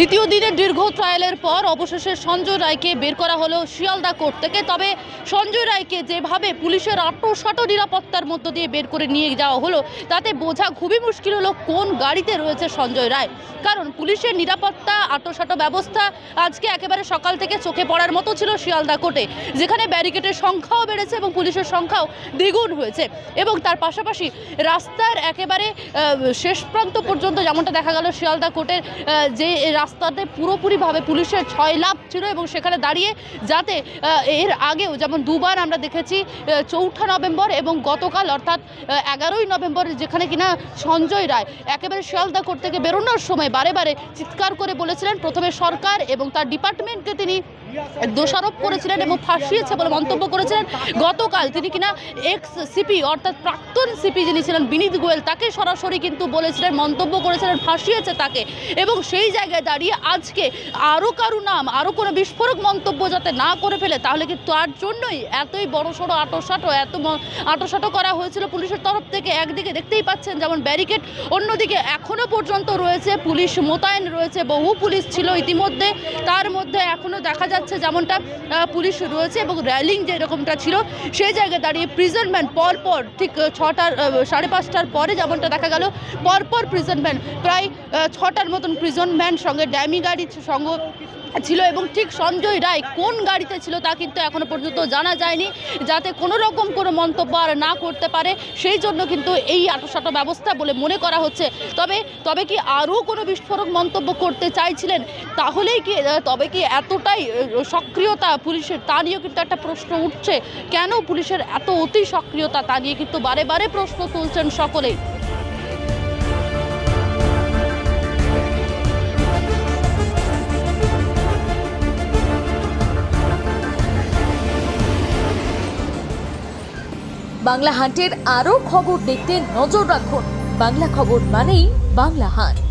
দ্বিতীয় দিনের দীর্ঘ ট্রায়ালের পর অবশেষে সঞ্জয় রায়কে বের করা হলো শিয়ালদা কোর্ট থেকে। তবে সঞ্জয় রায়কে যেভাবে পুলিশের আঁটোসাঁটো নিরাপত্তার মধ্য দিয়ে বের করে নিয়ে যাওয়া হলো তাতে বোঝা খুবই মুশকিল হলো কোন গাড়িতে রয়েছে সঞ্জয় রায়। কারণ পুলিশের নিরাপত্তা আঁটোসাঁটো ব্যবস্থা আজকে একেবারে সকাল থেকে চোখে পড়ার মতো ছিল শিয়ালদা কোর্টে, যেখানে ব্যারিকেডের সংখ্যাও বেড়েছে এবং পুলিশের সংখ্যাও দ্বিগুণ হয়েছে। এবং তার পাশাপাশি রাস্তার একেবারে শেষ প্রান্ত পর্যন্ত যেমনটা দেখা গেল শিয়ালদা কোর্টের যে রাস্তাতে পুরোপুরিভাবে পুলিশের ছয়লাভ ছিল এবং সেখানে দাঁড়িয়ে যাতে এর আগেও যেমন দুবার আমরা দেখেছি 4 নভেম্বর এবং গতকাল অর্থাৎ 11ই নভেম্বর, যেখানে কিনা সঞ্জয় রায় একেবারে শিয়ালদা কোর্ট থেকে বেরোনোর সময় বারে বারে চিৎকার করে বলেছিলেন প্রথমে সরকার এবং তার ডিপার্টমেন্টকে তিনি দোষারোপ করেছিলেন এবং ফাঁসিয়েছে বলে মন্তব্য করেছিলেন। গতকাল তিনি কিনা এক্স সিপি অর্থাৎ প্রাক্তন সিপি যিনি ছিলেন বিনীত গোয়েল তাকে সরাসরি কিন্তু বলেছিলেন, মন্তব্য করেছিলেন ফাঁসিয়েছে তাকে। এবং সেই জায়গায় দাঁড়িয়ে আজকে আরও কারো নাম আরও কোনো বিস্ফোরক মন্তব্য যাতে না করে ফেলে, তাহলে কিন্তু তার জন্যই এতই বড়সড় আঁটোসাঁটো করা হয়েছিল পুলিশের তরফ থেকে। একদিকে দেখতেই পাচ্ছেন যেমন ব্যারিকেড, অন্যদিকে এখনও পর্যন্ত রয়েছে পুলিশ মোতায়েন রয়েছে, বহু পুলিশ ছিল ইতিমধ্যে। তার মধ্যে এখনও দেখা যাচ্ছে যেমনটা পুলিশ রয়েছে এবং র্যালিং যেরকমটা ছিল সেই জায়গায় দাঁড়িয়ে প্রিজন ভ্যান পরপর ঠিক 5:30 পরে যেমনটা দেখা গেল পরপর প্রিজন ভ্যান প্রায় 6টার মতন প্রিজন ভ্যান সঙ্গে ড্যামি গাড়ির সঙ্গ ছিল। এবং ঠিক সঞ্জয় রায় কোন গাড়িতে ছিল তা কিন্তু এখনো পর্যন্ত জানা যায়নি, যাতে কোনো রকম কোনো মন্তব্য আর না করতে পারে সেই জন্য কিন্তু এই আঁটোসাঁটো ব্যবস্থা বলে মনে করা হচ্ছে। তবে কি আরও কোনো বিস্ফোরক মন্তব্য করতে চাইছিলেন, তাহলেই কি তবে কি এতটাই সক্রিয়তা পুলিশের তা নিয়েও কিন্তু একটা প্রশ্ন উঠছে। কেন পুলিশের এত অতি সক্রিয়তা তা নিয়ে কিন্তু বারে বারে প্রশ্ন তুলছেন সকলেই। বাংলা হান্টের আরও খবর দেখতে নজর রাখুন। বাংলা খবর মানেই বাংলা হান্ট।